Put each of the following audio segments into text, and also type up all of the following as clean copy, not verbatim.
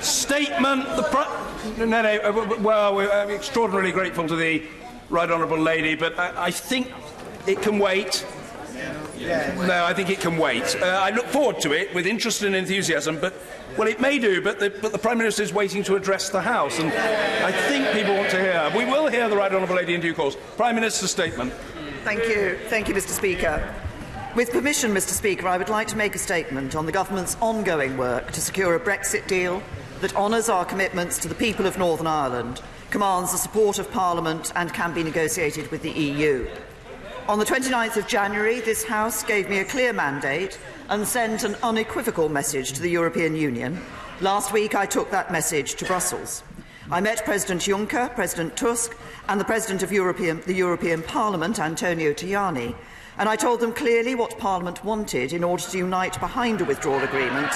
Statement. Well, we're extraordinarily grateful to the Right Honourable Lady, but I think it can wait. No, I think it can wait. I look forward to it with interest and enthusiasm, but, well, it may do, but the Prime Minister is waiting to address the House, and I think people want to hear. We will hear the Right Honourable Lady in due course. Prime Minister's statement. Thank you, Mr. Speaker. With permission, Mr. Speaker, I would like to make a statement on the Government's ongoing work to secure a Brexit deal that honours our commitments to the people of Northern Ireland, commands the support of Parliament and can be negotiated with the EU. On the 29th of January, this House gave me a clear mandate and sent an unequivocal message to the European Union. Last week, I took that message to Brussels. I met President Juncker, President Tusk and the President of the European Parliament, Antonio Tajani, and I told them clearly what Parliament wanted in order to unite behind a withdrawal agreement,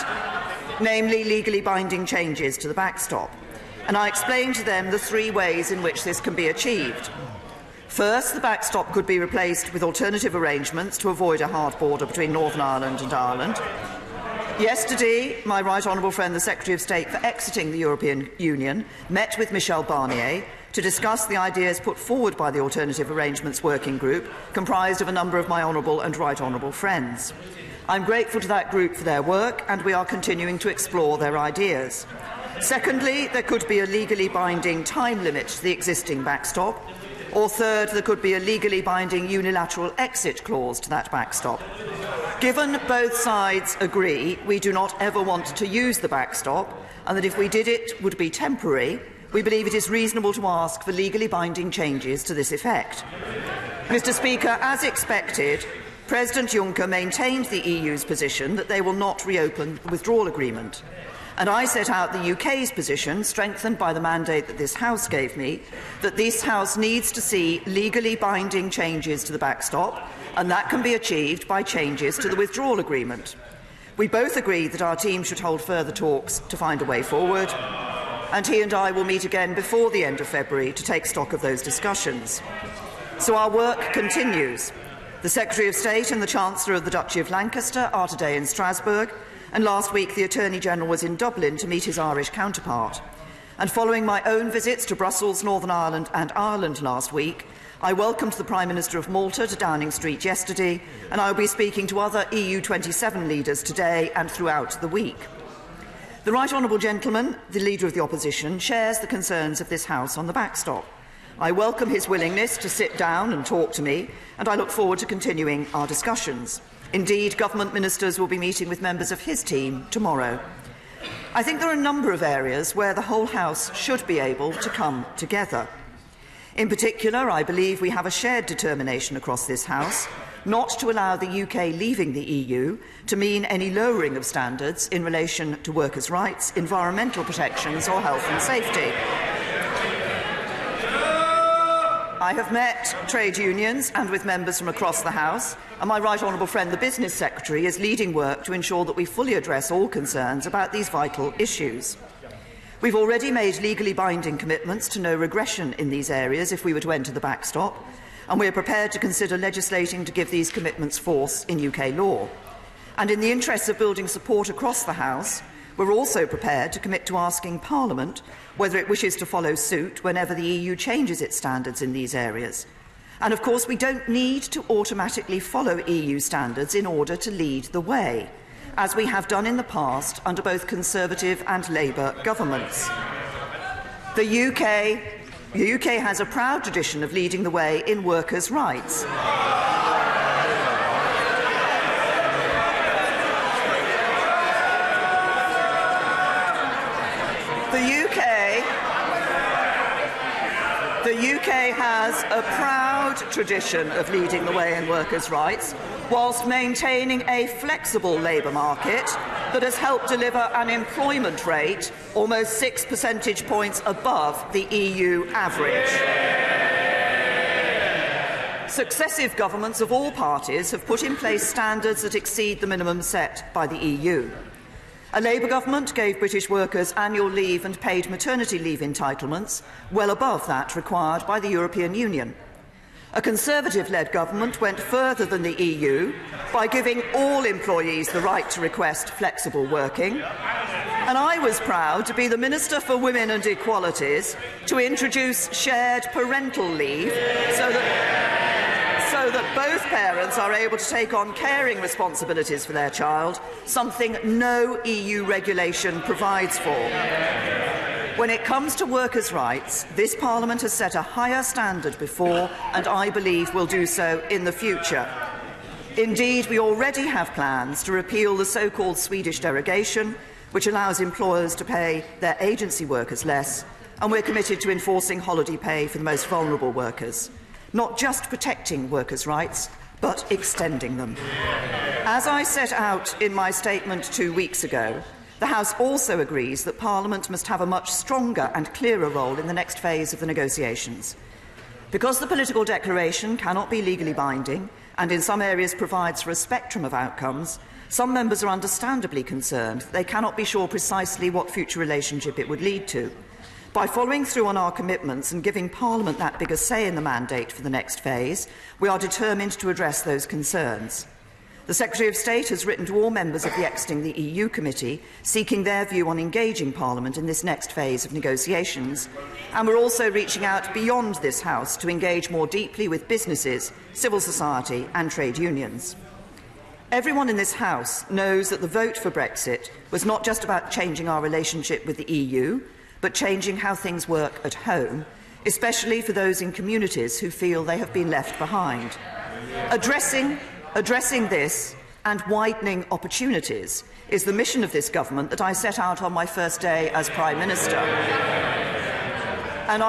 namely legally binding changes to the backstop. And I explained to them the three ways in which this can be achieved. First, the backstop could be replaced with alternative arrangements to avoid a hard border between Northern Ireland and Ireland. Yesterday, my Right Honourable friend, the Secretary of State for exiting the European Union, met with Michel Barnier to discuss the ideas put forward by the Alternative Arrangements Working Group, comprised of a number of my honourable and Right Honourable friends. I'm grateful to that group for their work, and we are continuing to explore their ideas. Secondly, there could be a legally binding time limit to the existing backstop. Or third, there could be a legally binding unilateral exit clause to that backstop. Given both sides agree we do not ever want to use the backstop, and that if we did it would be temporary, we believe it is reasonable to ask for legally binding changes to this effect. Mr. Speaker, as expected, President Juncker maintained the EU's position that they will not reopen the withdrawal agreement. And I set out the UK's position, strengthened by the mandate that this House gave me, that this House needs to see legally binding changes to the backstop, and that can be achieved by changes to the withdrawal agreement. We both agree that our team should hold further talks to find a way forward, and he and I will meet again before the end of February to take stock of those discussions. So our work continues. The Secretary of State and the Chancellor of the Duchy of Lancaster are today in Strasbourg, and last week the Attorney-General was in Dublin to meet his Irish counterpart. And following my own visits to Brussels, Northern Ireland and Ireland last week, I welcomed the Prime Minister of Malta to Downing Street yesterday, and I will be speaking to other EU27 leaders today and throughout the week. The Right Honourable Gentleman, the Leader of the Opposition, shares the concerns of this House on the backstop. I welcome his willingness to sit down and talk to me, and I look forward to continuing our discussions. Indeed, government ministers will be meeting with members of his team tomorrow. I think there are a number of areas where the whole House should be able to come together. In particular, I believe we have a shared determination across this House not to allow the UK leaving the EU to mean any lowering of standards in relation to workers' rights, environmental protections or health and safety. I have met trade unions and with members from across the House, and my Right Honourable friend, the Business Secretary, is leading work to ensure that we fully address all concerns about these vital issues. We've already made legally binding commitments to no regression in these areas if we were to enter the backstop, and we are prepared to consider legislating to give these commitments force in UK law. And in the interests of building support across the House, we're also prepared to commit to asking Parliament whether it wishes to follow suit whenever the EU changes its standards in these areas. And of course, we don't need to automatically follow EU standards in order to lead the way, as we have done in the past under both Conservative and Labour governments. The UK has a proud tradition of leading the way in workers' rights. The UK has a proud tradition of leading the way in workers' rights, whilst maintaining a flexible labour market that has helped deliver an employment rate almost 6 percentage points above the EU average. Successive governments of all parties have put in place standards that exceed the minimum set by the EU. A Labour government gave British workers annual leave and paid maternity leave entitlements well above that required by the European Union. A Conservative-led government went further than the EU by giving all employees the right to request flexible working. And I was proud to be the Minister for Women and Equalities to introduce shared parental leave so that both parents are able to take on caring responsibilities for their child, something no EU regulation provides for. When it comes to workers' rights, this Parliament has set a higher standard before, and I believe will do so in the future. Indeed, we already have plans to repeal the so-called Swedish derogation, which allows employers to pay their agency workers less, and we're committed to enforcing holiday pay for the most vulnerable workers, not just protecting workers' rights, but extending them. As I set out in my statement 2 weeks ago, the House also agrees that Parliament must have a much stronger and clearer role in the next phase of the negotiations. Because the political declaration cannot be legally binding and in some areas provides for a spectrum of outcomes, some members are understandably concerned that they cannot be sure precisely what future relationship it would lead to. By following through on our commitments and giving Parliament that bigger say in the mandate for the next phase, we are determined to address those concerns. The Secretary of State has written to all members of the Exiting the EU Committee, seeking their view on engaging Parliament in this next phase of negotiations, and we're also reaching out beyond this House to engage more deeply with businesses, civil society and trade unions. Everyone in this House knows that the vote for Brexit was not just about changing our relationship with the EU, but changing how things work at home, especially for those in communities who feel they have been left behind. Addressing this and widening opportunities is the mission of this government that I set out on my first day as Prime Minister. And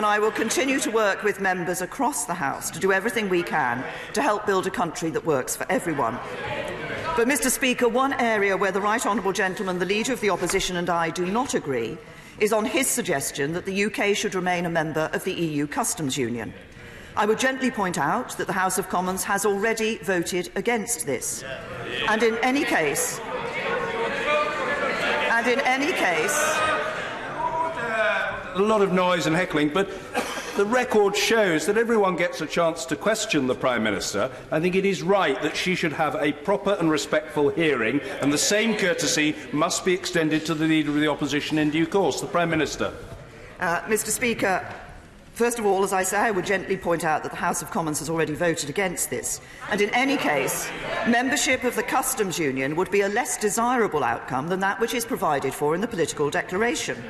I will continue to work with members across the House to do everything we can to help build a country that works for everyone. But, Mr. Speaker, one area where the Right Honourable Gentleman, the Leader of the Opposition, and I do not agree is on his suggestion that the UK should remain a member of the EU Customs Union. I would gently point out that the House of Commons has already voted against this. And in any case, a lot of noise and heckling, but the record shows that everyone gets a chance to question the Prime Minister. I think it is right that she should have a proper and respectful hearing, and the same courtesy must be extended to the Leader of the Opposition in due course. The Prime Minister. Mr. Speaker, first of all, as I say, I would gently point out that the House of Commons has already voted against this. And in any case, membership of the Customs Union would be a less desirable outcome than that which is provided for in the political declaration.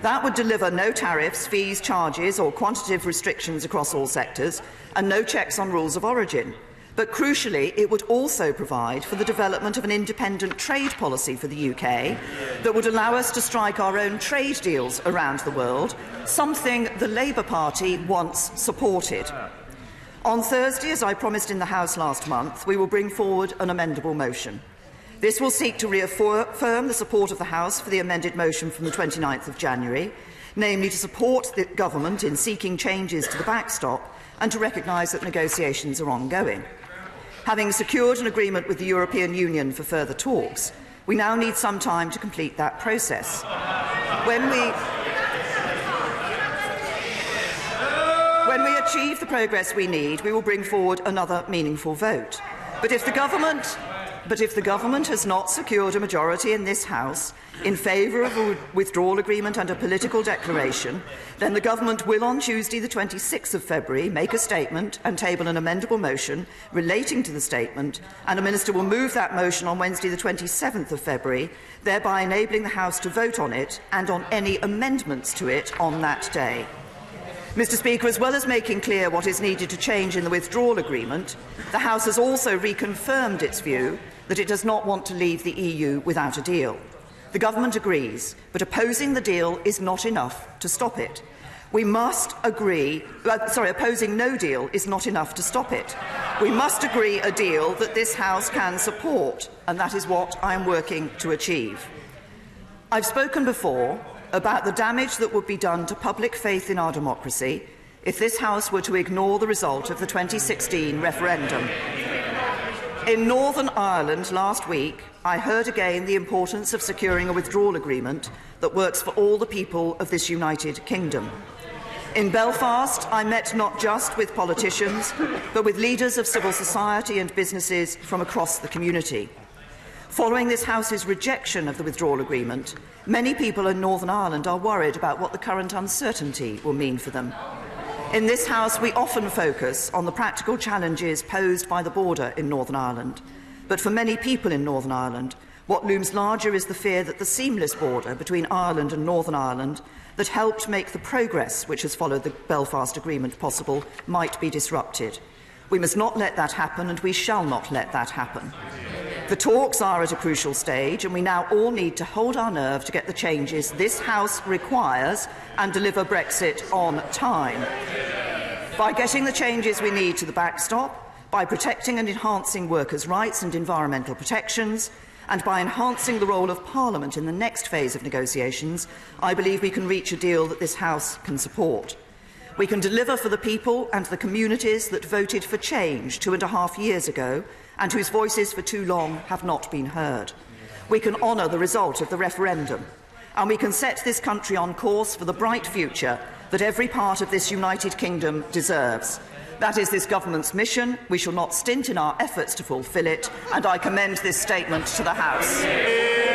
That would deliver no tariffs, fees, charges or quantitative restrictions across all sectors, and no checks on rules of origin. But crucially, it would also provide for the development of an independent trade policy for the UK that would allow us to strike our own trade deals around the world, something the Labour Party once supported. On Thursday, as I promised in the House last month, we will bring forward an amendable motion. This will seek to reaffirm the support of the House for the amended motion from the 29th of January, namely to support the government in seeking changes to the backstop and to recognise that negotiations are ongoing. Having secured an agreement with the European Union for further talks, we now need some time to complete that process. When we achieve the progress we need, we will bring forward another meaningful vote. But if the government has not secured a majority in this House in favour of a withdrawal agreement and a political declaration, then the government will on Tuesday the 26th of February make a statement and table an amendable motion relating to the statement, and a minister will move that motion on Wednesday the 27th of February, thereby enabling the House to vote on it and on any amendments to it on that day. Mr. Speaker, as well as making clear what is needed to change in the withdrawal agreement, the House has also reconfirmed its view that it does not want to leave the EU without a deal. The government agrees, but opposing the deal is not enough to stop it. Opposing no deal is not enough to stop it. We must agree a deal that this House can support, and that is what I am working to achieve. I've spoken before about the damage that would be done to public faith in our democracy if this House were to ignore the result of the 2016 referendum. In Northern Ireland last week, I heard again the importance of securing a withdrawal agreement that works for all the people of this United Kingdom. In Belfast, I met not just with politicians, but with leaders of civil society and businesses from across the community. Following this House's rejection of the withdrawal agreement, many people in Northern Ireland are worried about what the current uncertainty will mean for them. In this House, we often focus on the practical challenges posed by the border in Northern Ireland. But for many people in Northern Ireland, what looms larger is the fear that the seamless border between Ireland and Northern Ireland that helped make the progress which has followed the Belfast Agreement possible might be disrupted. We must not let that happen, and we shall not let that happen. The talks are at a crucial stage, and we now all need to hold our nerve to get the changes this House requires and deliver Brexit on time. By getting the changes we need to the backstop, by protecting and enhancing workers' rights and environmental protections, and by enhancing the role of Parliament in the next phase of negotiations, I believe we can reach a deal that this House can support. We can deliver for the people and the communities that voted for change 2.5 years ago and whose voices for too long have not been heard. We can honour the result of the referendum, and we can set this country on course for the bright future that every part of this United Kingdom deserves. That is this government's mission. We shall not stint in our efforts to fulfil it, and I commend this statement to the House.